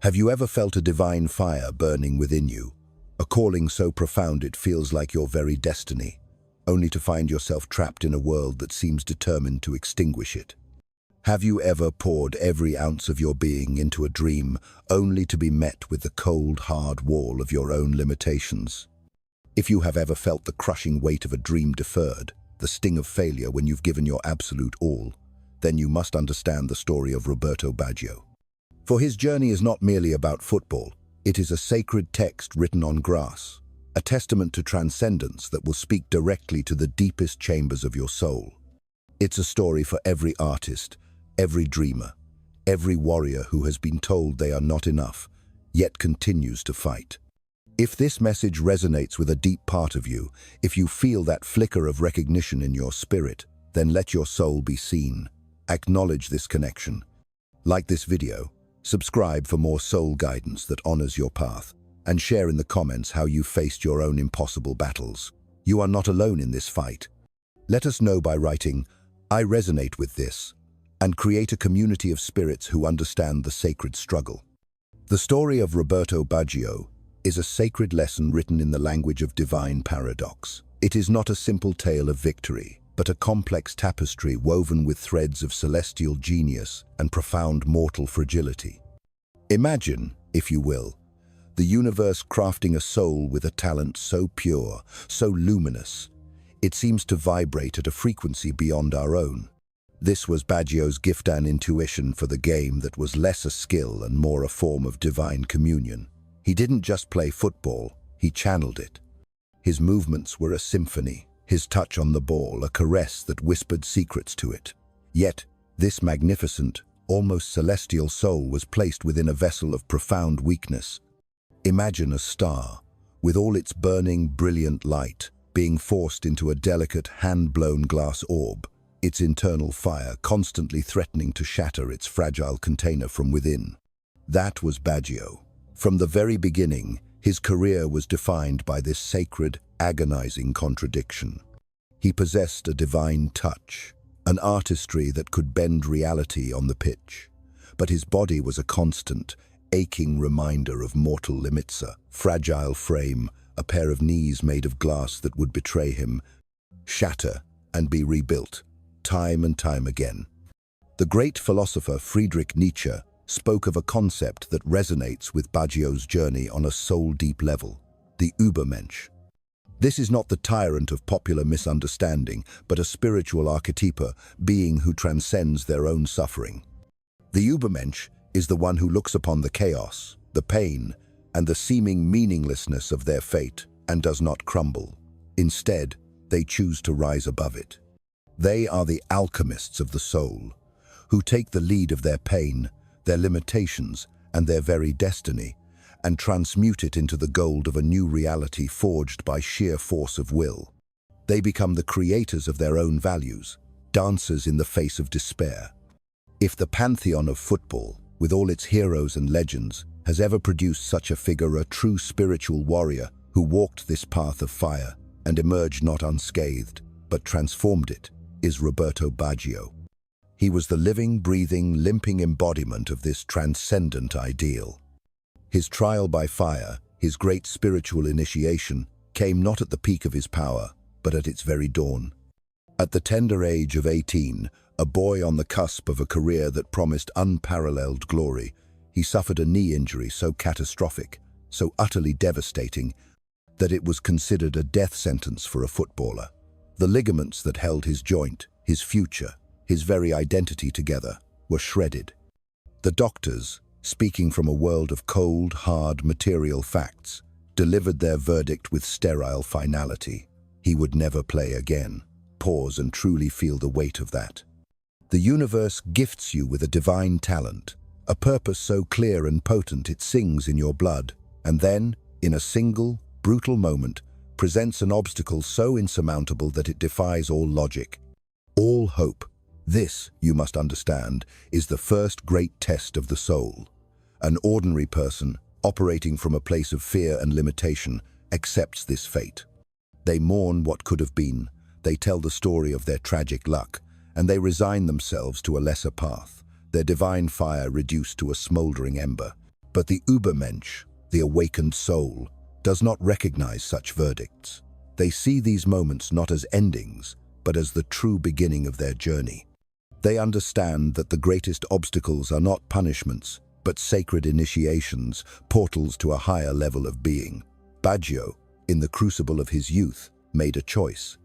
Have you ever felt a divine fire burning within you? A calling so profound it feels like your very destiny, only to find yourself trapped in a world that seems determined to extinguish it. Have you ever poured every ounce of your being into a dream, only to be met with the cold, hard wall of your own limitations? If you have ever felt the crushing weight of a dream deferred, the sting of failure when you've given your absolute all, then you must understand the story of Roberto Baggio. For his journey is not merely about football, it is a sacred text written on grass, a testament to transcendence that will speak directly to the deepest chambers of your soul. It's a story for every artist, every dreamer, every warrior who has been told they are not enough, yet continues to fight. If this message resonates with a deep part of you, if you feel that flicker of recognition in your spirit, then let your soul be seen. Acknowledge this connection. Like this video, subscribe for more soul guidance that honors your path, and share in the comments how you faced your own impossible battles. You are not alone in this fight. Let us know by writing, "I resonate with this," and create a community of spirits who understand the sacred struggle. The story of Roberto Baggio is a sacred lesson written in the language of divine paradox. It is not a simple tale of victory, but a complex tapestry woven with threads of celestial genius and profound mortal fragility. Imagine, if you will, the universe crafting a soul with a talent so pure, so luminous, it seems to vibrate at a frequency beyond our own. This was Baggio's gift and intuition for the game that was less a skill and more a form of divine communion. He didn't just play football, he channeled it. His movements were a symphony, his touch on the ball a caress that whispered secrets to it. Yet, this magnificent, almost celestial soul was placed within a vessel of profound weakness. Imagine a star, with all its burning, brilliant light, being forced into a delicate, hand-blown glass orb, its internal fire constantly threatening to shatter its fragile container from within. That was Baggio. From the very beginning, his career was defined by this sacred, agonizing contradiction. He possessed a divine touch, an artistry that could bend reality on the pitch. But his body was a constant, aching reminder of mortal limits, a fragile frame, a pair of knees made of glass that would betray him, shatter, and be rebuilt, time and time again. The great philosopher Friedrich Nietzsche spoke of a concept that resonates with Baggio's journey on a soul-deep level, the Übermensch. This is not the tyrant of popular misunderstanding, but a spiritual archetype, being who transcends their own suffering. The Übermensch is the one who looks upon the chaos, the pain, and the seeming meaninglessness of their fate and does not crumble. Instead, they choose to rise above it. They are the alchemists of the soul, who take the lead of their pain, their limitations, and their very destiny, and transmute it into the gold of a new reality forged by sheer force of will. They become the creators of their own values, dancers in the face of despair. If the pantheon of football, with all its heroes and legends, has ever produced such a figure, a true spiritual warrior who walked this path of fire and emerged not unscathed, but transformed it, is Roberto Baggio. He was the living, breathing, limping embodiment of this transcendent ideal. His trial by fire, his great spiritual initiation, came not at the peak of his power, but at its very dawn. At the tender age of 18, a boy on the cusp of a career that promised unparalleled glory, he suffered a knee injury so catastrophic, so utterly devastating, that it was considered a death sentence for a footballer. The ligaments that held his joint, his future, his very identity together, were shredded. The doctors, speaking from a world of cold, hard, material facts, delivered their verdict with sterile finality. He would never play again. Pause and truly feel the weight of that. The universe gifts you with a divine talent, a purpose so clear and potent it sings in your blood, and then, in a single, brutal moment, presents an obstacle so insurmountable that it defies all logic, all hope. This, you must understand, is the first great test of the soul. An ordinary person, operating from a place of fear and limitation, accepts this fate. They mourn what could have been, they tell the story of their tragic luck, and they resign themselves to a lesser path, their divine fire reduced to a smoldering ember. But the Übermensch, the awakened soul, does not recognize such verdicts. They see these moments not as endings, but as the true beginning of their journey. They understand that the greatest obstacles are not punishments, but sacred initiations, portals to a higher level of being. Baggio, in the crucible of his youth, made a choice.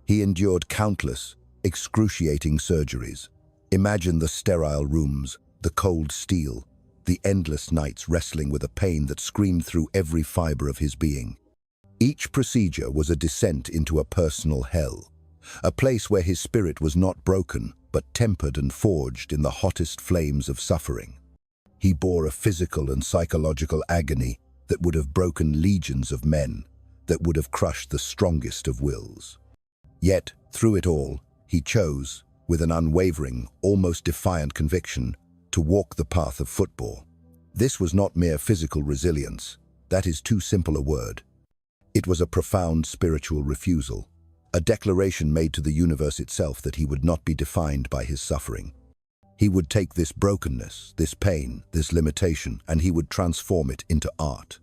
He endured countless, excruciating surgeries. Imagine the sterile rooms, the cold steel, the endless nights wrestling with a pain that screamed through every fiber of his being. Each procedure was a descent into a personal hell, a place where his spirit was not broken, but tempered and forged in the hottest flames of suffering. He bore a physical and psychological agony that would have broken legions of men, that would have crushed the strongest of wills. Yet, through it all, he chose, with an unwavering, almost defiant conviction, to walk the path of football. This was not mere physical resilience. That is too simple a word. It was a profound spiritual refusal, a declaration made to the universe itself that he would not be defined by his suffering. He would take this brokenness, this pain, this limitation, and he would transform it into art.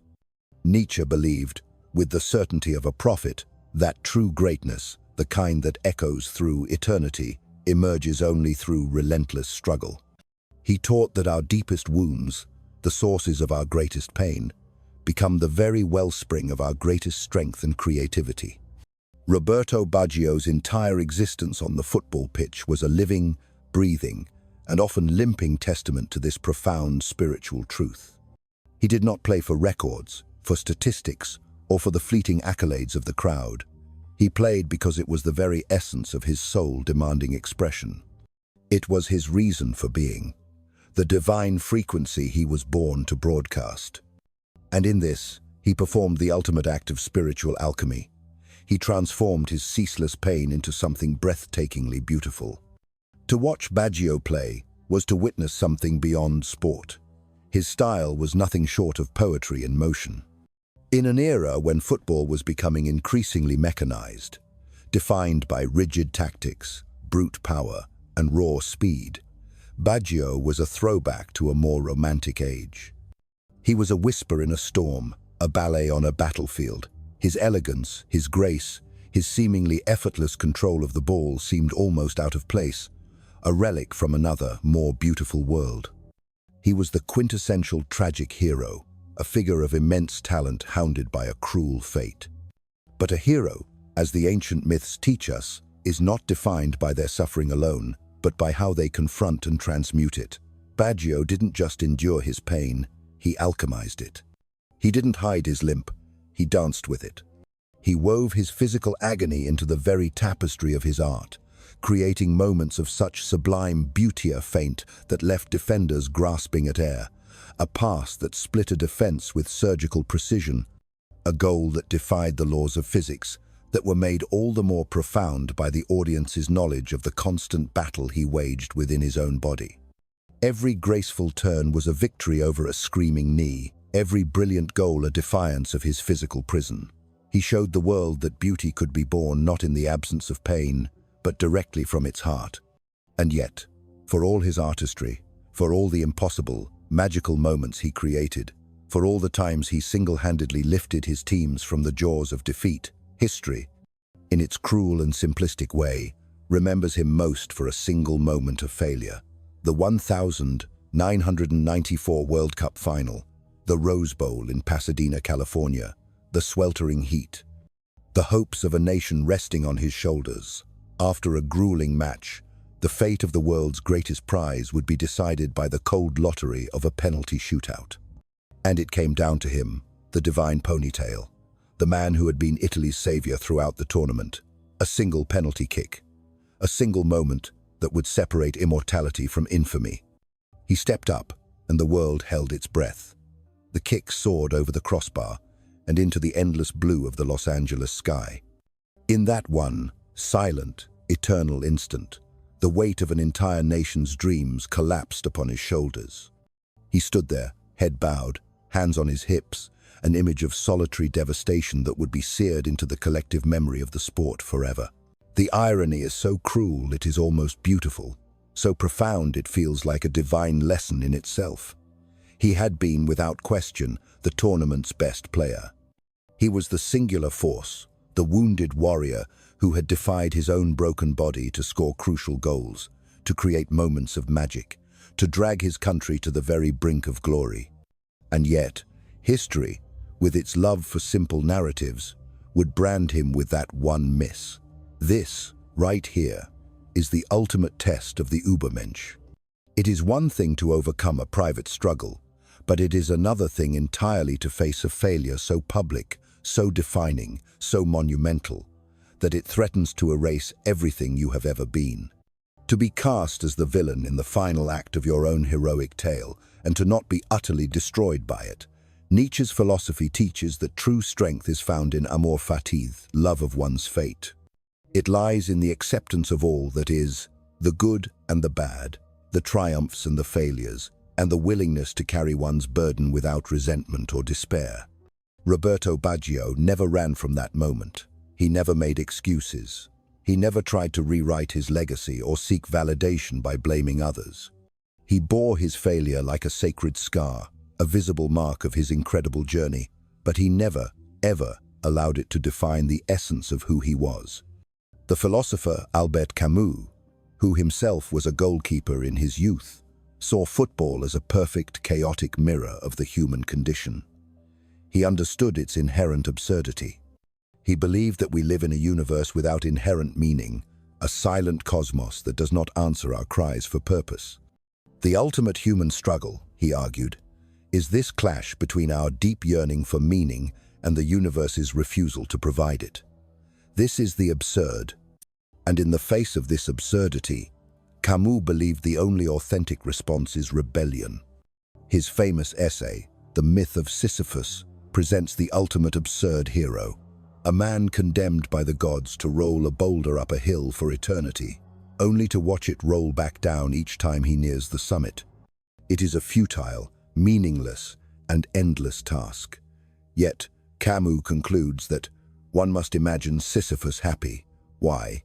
Nietzsche believed, with the certainty of a prophet, that true greatness, the kind that echoes through eternity, emerges only through relentless struggle. He taught that our deepest wounds, the sources of our greatest pain, become the very wellspring of our greatest strength and creativity. Roberto Baggio's entire existence on the football pitch was a living, breathing, and often limping testament to this profound spiritual truth. He did not play for records, for statistics, or for the fleeting accolades of the crowd. He played because it was the very essence of his soul demanding expression. It was his reason for being, the divine frequency he was born to broadcast. And in this, he performed the ultimate act of spiritual alchemy. He transformed his ceaseless pain into something breathtakingly beautiful. To watch Baggio play was to witness something beyond sport. His style was nothing short of poetry in motion. In an era when football was becoming increasingly mechanized, defined by rigid tactics, brute power, and raw speed, Baggio was a throwback to a more romantic age. He was a whisper in a storm, a ballet on a battlefield. His elegance, his grace, his seemingly effortless control of the ball seemed almost out of place, a relic from another, more beautiful world. He was the quintessential tragic hero, a figure of immense talent hounded by a cruel fate. But a hero, as the ancient myths teach us, is not defined by their suffering alone, but by how they confront and transmute it. Baggio didn't just endure his pain, he alchemized it. He didn't hide his limp, he danced with it. He wove his physical agony into the very tapestry of his art, creating moments of such sublime beauty feint that left defenders grasping at air, a pass that split a defense with surgical precision, a goal that defied the laws of physics, that were made all the more profound by the audience's knowledge of the constant battle he waged within his own body. Every graceful turn was a victory over a screaming knee, every brilliant goal a defiance of his physical prison. He showed the world that beauty could be born not in the absence of pain, but directly from its heart. And yet, for all his artistry, for all the impossible, magical moments he created, for all the times he single-handedly lifted his teams from the jaws of defeat, history, in its cruel and simplistic way, remembers him most for a single moment of failure. The 1994 World Cup final, the Rose Bowl in Pasadena, California, the sweltering heat, the hopes of a nation resting on his shoulders. After a grueling match, the fate of the world's greatest prize would be decided by the cold lottery of a penalty shootout. And it came down to him, the divine ponytail, the man who had been Italy's savior throughout the tournament. A single penalty kick, a single moment that would separate immortality from infamy. He stepped up, and the world held its breath. The kick soared over the crossbar and into the endless blue of the Los Angeles sky. In that one, silent, eternal instant, the weight of an entire nation's dreams collapsed upon his shoulders. He stood there, head bowed, hands on his hips, an image of solitary devastation that would be seared into the collective memory of the sport forever. The irony is so cruel it is almost beautiful, so profound it feels like a divine lesson in itself. He had been, without question, the tournament's best player. He was the singular force, the wounded warrior who had defied his own broken body to score crucial goals, to create moments of magic, to drag his country to the very brink of glory. And yet, history, with its love for simple narratives, would brand him with that one miss. This, right here, is the ultimate test of the Übermensch. It is one thing to overcome a private struggle, but it is another thing entirely to face a failure so public, so defining, so monumental, that it threatens to erase everything you have ever been. To be cast as the villain in the final act of your own heroic tale, and to not be utterly destroyed by it. Nietzsche's philosophy teaches that true strength is found in amor fati, love of one's fate. It lies in the acceptance of all that is, the good and the bad, the triumphs and the failures, and the willingness to carry one's burden without resentment or despair. Roberto Baggio never ran from that moment. He never made excuses. He never tried to rewrite his legacy or seek validation by blaming others. He bore his failure like a sacred scar, a visible mark of his incredible journey, but he never, ever allowed it to define the essence of who he was. The philosopher Albert Camus, who himself was a goalkeeper in his youth, saw football as a perfect, chaotic mirror of the human condition. He understood its inherent absurdity. He believed that we live in a universe without inherent meaning, a silent cosmos that does not answer our cries for purpose. The ultimate human struggle, he argued, is this clash between our deep yearning for meaning and the universe's refusal to provide it. This is the absurd. And in the face of this absurdity, Camus believed the only authentic response is rebellion. His famous essay, The Myth of Sisyphus, presents the ultimate absurd hero, a man condemned by the gods to roll a boulder up a hill for eternity, only to watch it roll back down each time he nears the summit. It is a futile, meaningless, and endless task. Yet, Camus concludes that one must imagine Sisyphus happy. Why?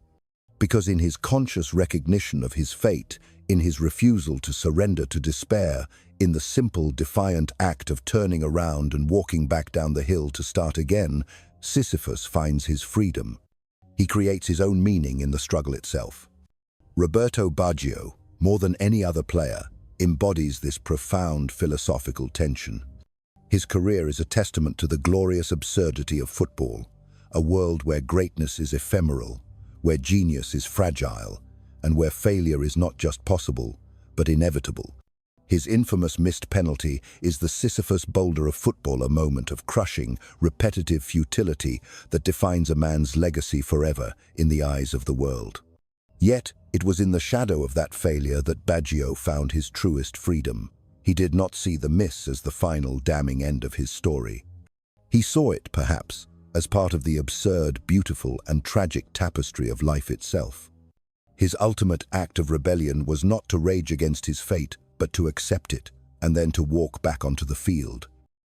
Because in his conscious recognition of his fate, in his refusal to surrender to despair, in the simple, defiant act of turning around and walking back down the hill to start again, Sisyphus finds his freedom. He creates his own meaning in the struggle itself. Roberto Baggio, more than any other player, embodies this profound philosophical tension. His career is a testament to the glorious absurdity of football, a world where greatness is ephemeral, where genius is fragile, and where failure is not just possible, but inevitable. His infamous missed penalty is the Sisyphus boulder of football, a moment of crushing, repetitive futility that defines a man's legacy forever in the eyes of the world. Yet, it was in the shadow of that failure that Baggio found his truest freedom. He did not see the miss as the final damning end of his story. He saw it, perhaps, as part of the absurd, beautiful, and tragic tapestry of life itself. His ultimate act of rebellion was not to rage against his fate, but to accept it, and then to walk back onto the field.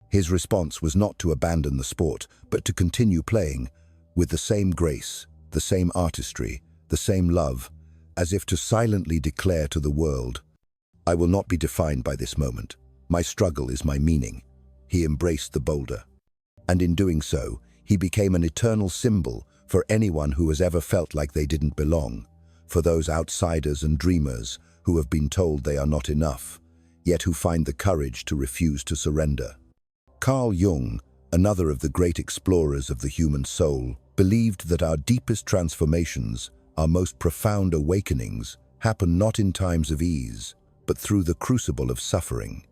His response was not to abandon the sport, but to continue playing, with the same grace, the same artistry, the same love, as if to silently declare to the world, "I will not be defined by this moment. My struggle is my meaning." He embraced the boulder. And in doing so, he became an eternal symbol for anyone who has ever felt like they didn't belong, for those outsiders and dreamers who have been told they are not enough, yet who find the courage to refuse to surrender. Carl Jung, another of the great explorers of the human soul, believed that our deepest transformations, our most profound awakenings, happen not in times of ease, but through the crucible of suffering.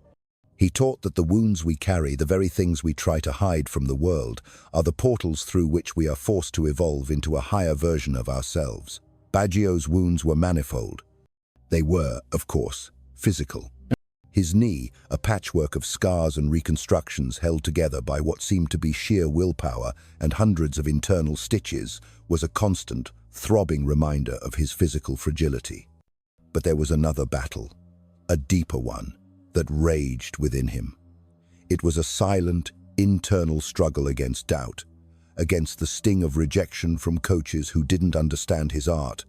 He taught that the wounds we carry, the very things we try to hide from the world, are the portals through which we are forced to evolve into a higher version of ourselves. Baggio's wounds were manifold. They were, of course, physical. His knee, a patchwork of scars and reconstructions held together by what seemed to be sheer willpower and hundreds of internal stitches, was a constant, throbbing reminder of his physical fragility. But there was another battle, a deeper one, that raged within him. It was a silent, internal struggle against doubt, against the sting of rejection from coaches who didn't understand his art,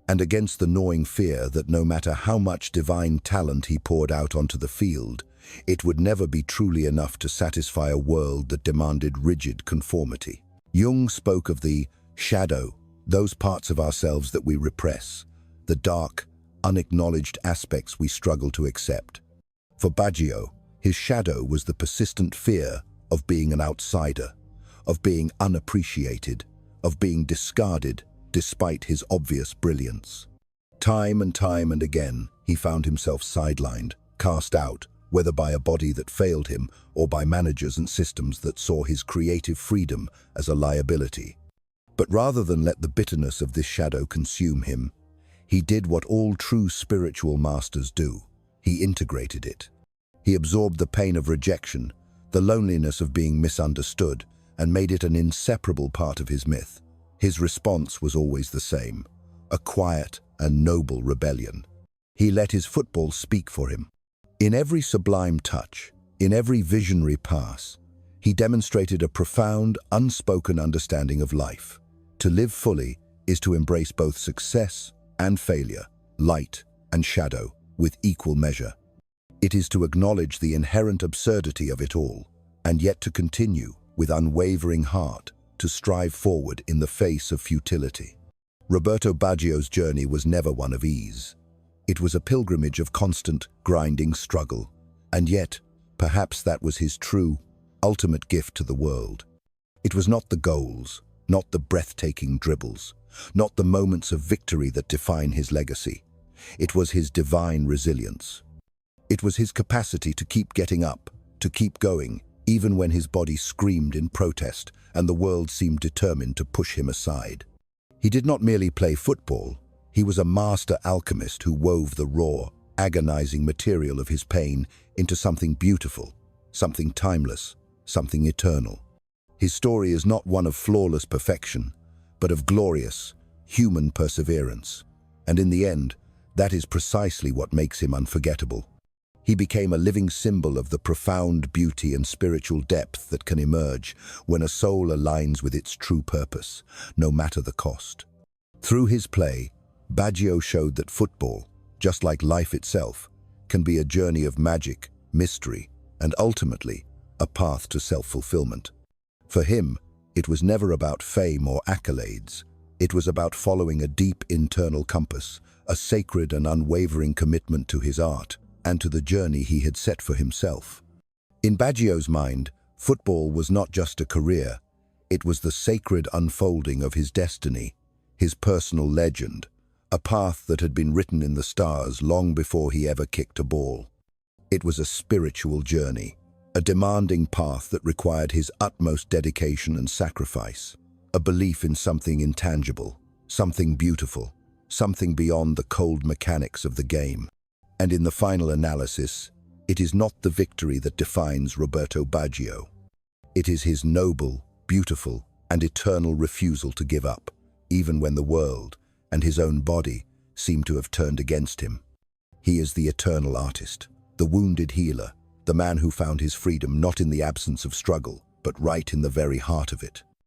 and against the gnawing fear that no matter how much divine talent he poured out onto the field, It would never be truly enough to satisfy a world that demanded rigid conformity. Jung spoke of the shadow, those parts of ourselves that we repress, the dark, unacknowledged aspects we struggle to accept. For Baggio, his shadow was the persistent fear of being an outsider, of being unappreciated, of being discarded despite his obvious brilliance. Time and again, he found himself sidelined, cast out, whether by a body that failed him or by managers and systems that saw his creative freedom as a liability. But rather than let the bitterness of this shadow consume him, he did what all true spiritual masters do. He integrated it. He absorbed the pain of rejection, the loneliness of being misunderstood, and made it an inseparable part of his myth. His response was always the same, a quiet and noble rebellion. He let his football speak for him. In every sublime touch, in every visionary pass, he demonstrated a profound, unspoken understanding of life. To live fully is to embrace both success and failure, light and shadow, with equal measure. It is to acknowledge the inherent absurdity of it all, and yet to continue, with unwavering heart, to strive forward in the face of futility. Roberto Baggio's journey was never one of ease. It was a pilgrimage of constant, grinding struggle. And yet, perhaps that was his true, ultimate gift to the world. It was not the goals, not the breathtaking dribbles, not the moments of victory that define his legacy. It was his divine resilience. It was his capacity to keep getting up, to keep going, even when his body screamed in protest and the world seemed determined to push him aside. He did not merely play football. He was a master alchemist who wove the raw, agonizing material of his pain into something beautiful, something timeless, something eternal. His story is not one of flawless perfection, but of glorious, human perseverance. And in the end, that is precisely what makes him unforgettable. He became a living symbol of the profound beauty and spiritual depth that can emerge when a soul aligns with its true purpose, no matter the cost. Through his play, Baggio showed that football, just like life itself, can be a journey of magic, mystery, and ultimately, a path to self-fulfillment. For him, it was never about fame or accolades. It was about following a deep internal compass, a sacred and unwavering commitment to his art, and to the journey he had set for himself. In Baggio's mind, football was not just a career, it was the sacred unfolding of his destiny, his personal legend, a path that had been written in the stars long before he ever kicked a ball. It was a spiritual journey, a demanding path that required his utmost dedication and sacrifice, a belief in something intangible, something beautiful, something beyond the cold mechanics of the game. And in the final analysis, it is not the victory that defines Roberto Baggio. It is his noble, beautiful, and eternal refusal to give up, even when the world and his own body seem to have turned against him. He is the eternal artist, the wounded healer, the man who found his freedom not in the absence of struggle, but right in the very heart of it.